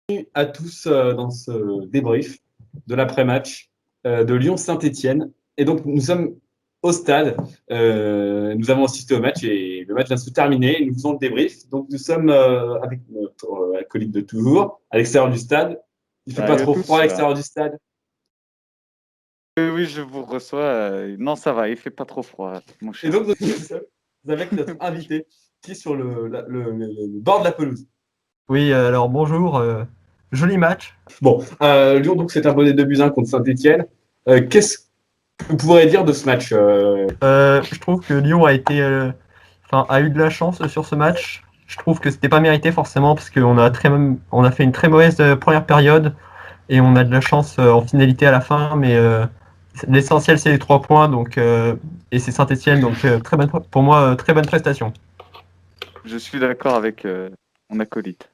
Bienvenue à tous dans ce débrief de l'après-match de Lyon-Saint-Étienne. Et donc, nous sommes au stade. Nous avons assisté au match et le match vient de se terminer. Nous faisons le débrief. Donc, nous sommes avec notre acolyte de toujours à l'extérieur du stade. Il ne fait pas Salut à trop froid à tous. l'extérieur du stade. Oui, je vous reçois. Non, ça va, il fait pas trop froid, mon Et cher. donc, nous sommes avec notre invité qui est sur le bord de la pelouse. Oui, alors bonjour, joli match. Bon, Lyon, donc, c'est un bonnet de buts 1 contre Saint-Étienne. Qu'est-ce que vous pourrez dire de ce match Je trouve que Lyon a eu de la chance sur ce match. Je trouve que c'était pas mérité forcément parce on a fait une très mauvaise première période et on a de la chance en finalité à la fin, mais l'essentiel c'est les 3 points et c'est Saint-Étienne, donc pour moi très bonne prestation. Je suis d'accord avec mon acolyte.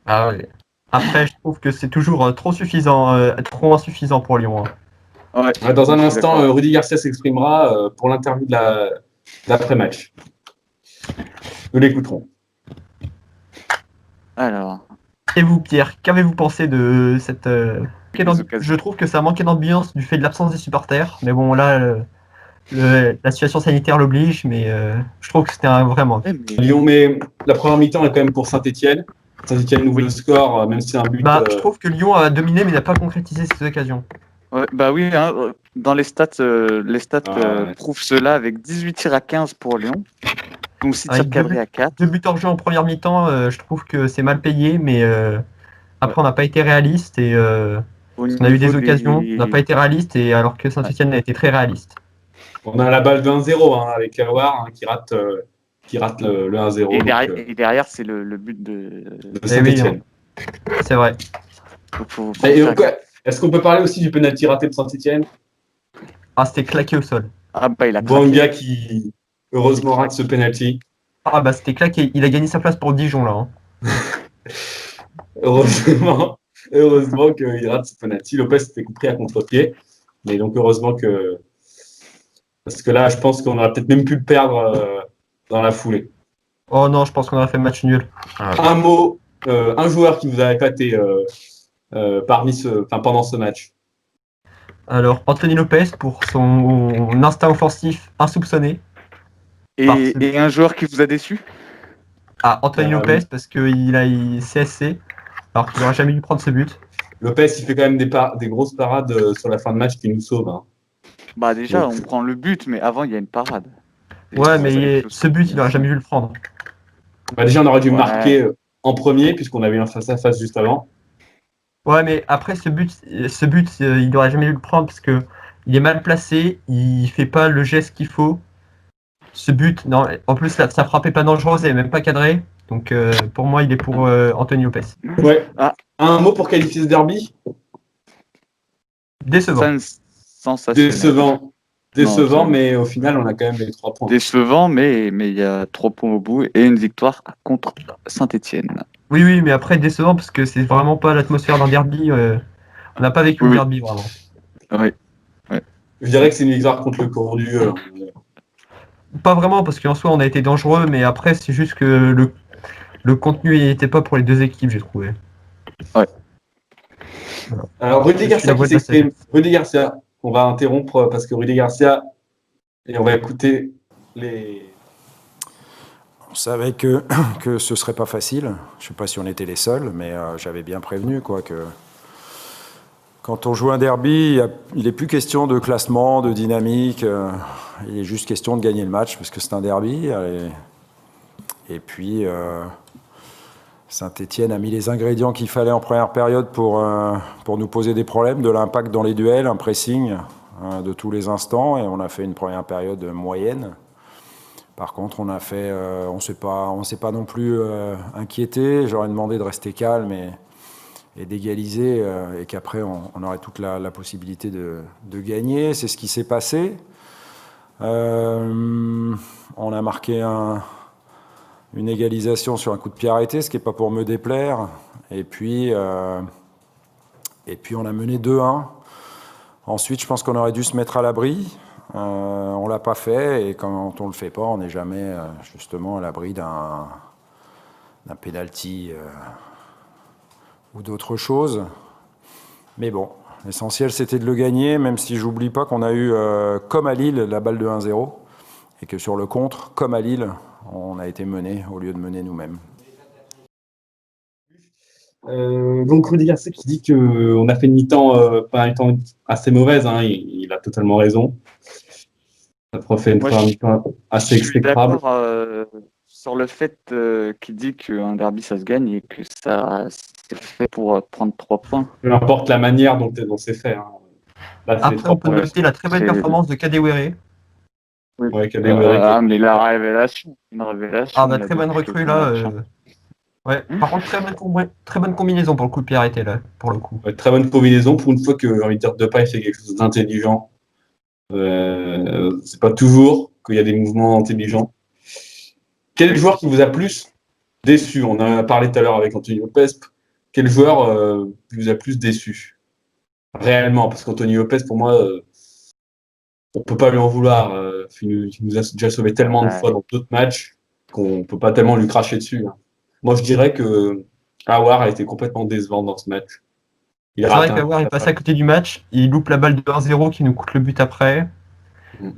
Ah ouais. Après, je trouve que c'est toujours trop insuffisant pour Lyon, hein. Ouais, Dans un je suis instant, d'accord. Rudy Garcia s'exprimera pour l'interview de l'après-match. Nous l'écouterons. Alors, Et vous, Pierre, qu'avez-vous pensé de cette les occasions. Je trouve que ça manquait d'ambiance du fait de l'absence des supporters, mais bon là, la situation sanitaire l'oblige, mais je trouve que c'était un vrai manque. Lyon, mais la première mi-temps est quand même pour Saint-Étienne. Saint-Étienne ouvre Oui. le score, même si c'est un but. Je trouve que Lyon a dominé, mais n'a pas concrétisé ses occasions. Ouais, bah oui, hein, dans les stats, Ouais. prouvent cela avec 18 tirs à 15 pour Lyon, donc 6 tirs Avec cadrés à 4. 2 buts hors jeu en première mi-temps, je trouve que c'est mal payé, mais après on n'a pas été réaliste et Au on a eu niveau des occasions, on n'a pas été réaliste, et alors que Saint-Étienne a été très réaliste. On a la balle de 1-0 avec Aouar qui rate le 1-0 Et derrière, c'est le but de de Saint-Étienne. C'est vrai. Donc, faut Est-ce qu'on peut parler aussi du penalty raté de Saint-Étienne? Ah, c'était claqué au sol. Ah bah il a Bouanga craqué. qui heureusement rate ce penalty. Ah bah c'était claqué. Il a gagné sa place pour Dijon là, hein. Heureusement qu'il rate ce penalty. Lopez s'était compris à contre-pied. Mais donc heureusement que. Parce que là, je pense qu'on aurait peut-être même pu le perdre dans la foulée. Oh non, je pense qu'on aurait fait match nul. Un mot, un joueur qui vous a épaté pendant ce match. Alors, Anthony Lopez pour son instinct offensif insoupçonné. Et un joueur qui vous a déçu? Ah, Anthony Lopez Oui. parce qu'il a CSC, alors qu'il n'aurait jamais dû prendre ce but. Lopez, il fait quand même des grosses parades sur la fin de match qui nous sauvent. Hein. Bah déjà, Donc, on prend le but, mais avant, il y a une parade. Ouais, mais ce but, il n'aurait jamais dû le prendre. déjà, on aurait dû Ouais. marquer en premier, puisqu'on avait un face-à-face juste avant. Ouais, mais après, ce but il n'aurait jamais dû le prendre parce que il est mal placé, il fait pas le geste qu'il faut. Ce but, non, en plus, sa frappe est pas dangereuse et même pas cadrée. Donc, pour moi, il est pour Anthony Lopez. Ouais. Un mot pour qualifier ce derby? Décevant. Sensationnel. Décevant, Non, mais au final, on a quand même les 3 points. Décevant, mais il y a 3 points au bout et une victoire contre Saint-Étienne. Oui, mais après, décevant parce que c'est vraiment pas l'atmosphère d'un derby. On n'a pas vécu le derby, vraiment. Oui. Je dirais que c'est une victoire contre le Cornu. Pas vraiment, parce qu'en soi, on a été dangereux, mais après, c'est juste que le contenu n'était pas pour les deux équipes, j'ai trouvé. Ouais. Voilà. Alors, Rudy Garcia qui s'exprime. Rudy Garcia, on va interrompre parce que Rudy Garcia, et on va écouter les. On savait que ce serait pas facile. Je sais pas si on était les seuls, mais j'avais bien prévenu que quand on joue un derby, il est plus question de classement, de dynamique. Il est juste question de gagner le match parce que c'est un derby. Et puis Saint-Étienne a mis les ingrédients qu'il fallait en première période pour nous poser des problèmes, de l'impact dans les duels, un pressing de tous les instants, et on a fait une première période moyenne. Par contre, on s'est pas non plus inquiété. J'aurais demandé de rester calme et d'égaliser, et qu'après on aurait toute la possibilité de gagner. C'est ce qui s'est passé. On a marqué une égalisation sur un coup de pied arrêté, ce qui n'est pas pour me déplaire. Et puis on a mené 2-1. Ensuite, je pense qu'on aurait dû se mettre à l'abri. On ne l'a pas fait, et quand on ne le fait pas, on n'est jamais justement à l'abri d'un penalty ou d'autres choses. Mais bon, l'essentiel c'était de le gagner, même si j'oublie pas qu'on a eu, comme à Lille, la balle de 1-0, et que sur le contre, comme à Lille, on a été mené au lieu de mener nous-mêmes. Donc Rudy Garcia qui dit qu'on a fait une mi-temps, pas une mi-temps assez mauvaise, hein, il a totalement raison. Ça fait une Moi, première mi-temps assez je suis exécrable. d'accord sur le fait qu'il dit qu'un derby, ça se gagne et que ça c'est fait pour prendre 3 points. Peu importe la manière dont c'est fait. Hein. Là, c'est les Après, 3 on peut points. noter la très belle c'est- performance de Kadewere. Ouais, Kadewere, mais la révélation, une révélation. Ah, bah, là, très bonne depuis recrue quelques là. matchs, hein. Ouais. Par contre, très bonne combinaison pour le coup de pied arrêté là, pour le coup. ouais, très bonne combinaison. Pour une fois que, j'ai envie de dire, Depay fait quelque chose d'intelligent. C'est pas toujours qu'il y a des mouvements intelligents. Quel joueur qui vous a plus déçu? On en a parlé tout à l'heure avec Anthony Lopez. Quel joueur vous a plus déçu? Réellement, parce qu'Anthony Lopez, pour moi, on peut pas lui en vouloir. Il nous a déjà sauvé tellement de fois dans d'autres matchs qu'on peut pas tellement lui cracher dessus. Hein. Moi, je dirais que Aouar a été complètement décevant dans ce match. Il C'est rate vrai qu'Aouar est passé à côté du match, il loupe la balle de 1-0 qui nous coûte le but après.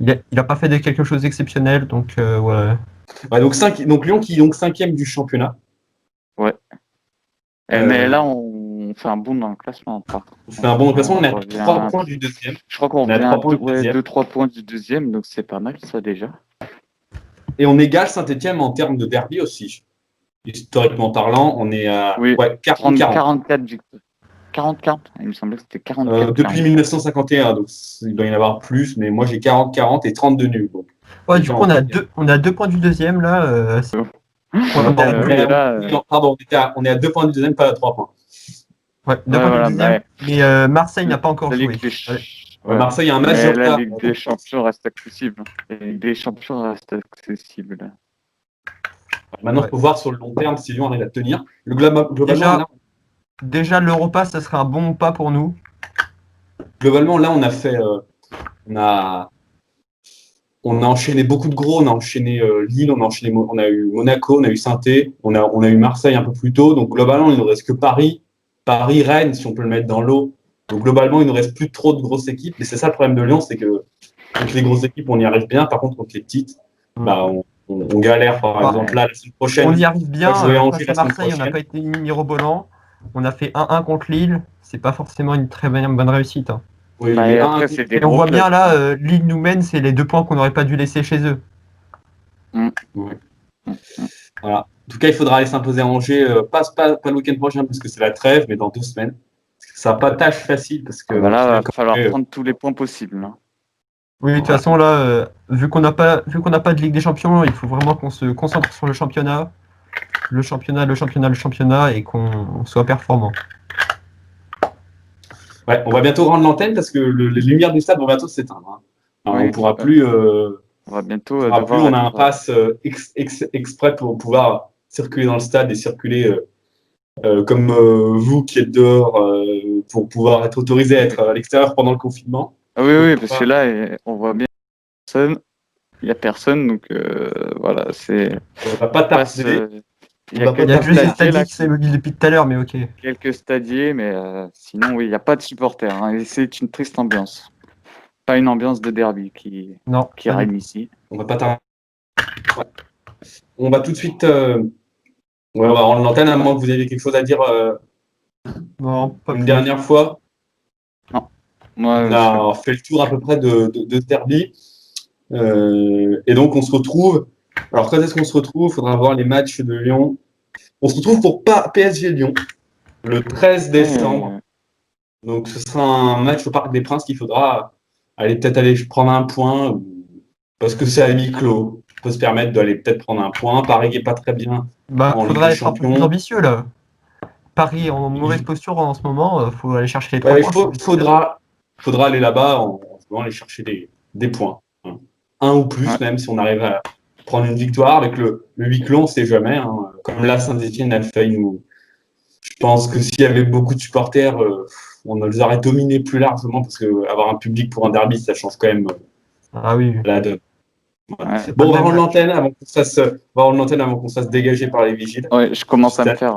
Il a pas fait quelque chose d'exceptionnel, donc ouais. Ouais, donc Lyon qui est donc 5e du championnat. Ouais. Mais là, on fait un bond dans le classement. On fait un bon classement, on est à revient 3 points du deuxième. Je crois qu'on On est à revient 3 points du deuxième. 2-3 points du deuxième, donc c'est pas mal ça déjà. Et on égale Saint-Etienne en termes de derby aussi. Historiquement parlant, on est à Oui, 40-40. 44 victoires. 40-40, il me semblait que c'était 44. Depuis 1951, donc il doit y en avoir plus, mais moi j'ai 40-40 et 32 nuls. Donc. Ouais, du coup, on a 2 points du deuxième là. Pardon, on est à 2 points du deuxième, pas à 3 points. Ouais, 2 points du deuxième, mais Marseille n'a pas encore joué. Marseille a un match de retard. La Ligue des Champions reste accessible. La Ligue des Champions reste accessible. Maintenant, il faut voir sur le long terme si Lyon arrive à tenir. Globalement, déjà l'Europa, ça serait un bon pas pour nous. Globalement, là, on a fait. On a enchaîné beaucoup de gros. On a enchaîné Lille, on a eu Monaco, on a eu Saint-Étienne, on a eu Marseille un peu plus tôt. Donc, globalement, il ne reste que Paris, Rennes, si on peut le mettre dans l'eau. Donc, globalement, il ne reste plus trop de grosses équipes. Mais c'est ça le problème de Lyon, c'est que contre les grosses équipes, on y arrive bien. Par contre, contre les petites, on galère. Par exemple, là, la semaine prochaine. On y arrive bien. Face à Marseille, on n'a pas été mirobolant. On a fait 1-1 contre Lille. C'est pas forcément une très bonne réussite. Hein. Oui, et on voit bien là, Lille nous mène, c'est les 2 points qu'on n'aurait pas dû laisser chez eux. Ouais. Voilà. En tout cas, il faudra aller s'imposer à Angers, pas le week-end prochain parce que c'est la trêve, mais dans 2 semaines. Ça n'a pas tâche facile parce que. Là, il va falloir prendre tous les points possibles. Hein. Oui, de toute façon, là, vu qu'on n'a pas de Ligue des Champions, il faut vraiment qu'on se concentre sur le championnat, et qu'on soit performant. Ouais, on va bientôt rendre l'antenne parce que les lumières du stade vont bientôt s'éteindre. Hein. On ne pourra plus. On va bientôt. On a un pass exprès pour pouvoir circuler dans le stade et circuler comme vous qui êtes dehors pour pouvoir être autorisé à être à l'extérieur pendant le confinement. Ah oui, parce que là, on voit bien personne. Il n'y a personne, donc voilà, c'est. On ne va pas tarder. Il y a juste Stadier qui s'est mobile depuis tout à l'heure, mais ok. Quelques stadiers, mais sinon, oui, il n'y a pas de supporters. Hein, et c'est une triste ambiance. Pas une ambiance de derby qui règne ici. On va pas tarder. Ouais. On va tout de suite. On va rendre l'antenne à moins que vous ayez quelque chose à dire non, pas une dernière fois. Non. On a fait le tour à peu près de ce derby. Et donc, on se retrouve. Alors, quand est-ce qu'on se retrouve? Il faudra voir les matchs de Lyon. On se retrouve pour PSG Lyon le 13 décembre. Donc, ce sera un match au Parc des Princes qu'il faudra peut-être aller prendre un point parce que c'est à huis clos. On peut se permettre d'aller peut-être prendre un point. Paris n'est pas très bien. Il faudra être un peu plus ambitieux là. Paris en mauvaise posture en ce moment, il faut aller chercher les 3 points. Il faudra aller là-bas en aller chercher des points. Hein. Un ou plus, même si on arrive à prendre une victoire. Avec le huis clos, on ne sait jamais. Hein. Comme là, Saint-Etienne a failli nous. Je pense que s'il y avait beaucoup de supporters, on les aurait dominés plus largement parce qu'avoir un public pour un derby, ça change quand même la donne. Ouais. Bon, on va rendre l'antenne avant qu'on se fasse dégager par les vigiles. Ouais, je commence à me faire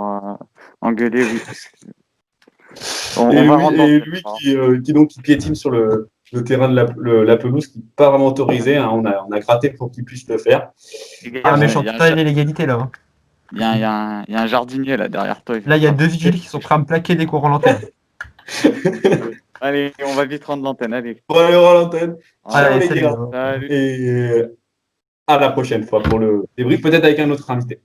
engueuler, oui. On Et va Louis, rendre et l'antenne, Louis hein. qui piétine sur le terrain de la pelouse, qui n'est pas vraiment autorisé. Hein. On a gratté pour qu'il puisse le faire. Fais gaffe, Ah, mais il je suis y en a un totale illégalité là. Hein. il y a un jardinier là derrière toi. Il Là, faut il y a pas- 2 vigiles qui sont prêts à me plaquer dès qu'on rend l'antenne. Allez, on va vite rendre l'antenne. Allez. Bon, allez, on rend l'antenne. Ciao Voilà. Allez, les salut. gars. Salut. Et à la prochaine fois pour le débrief, peut-être avec un autre invité.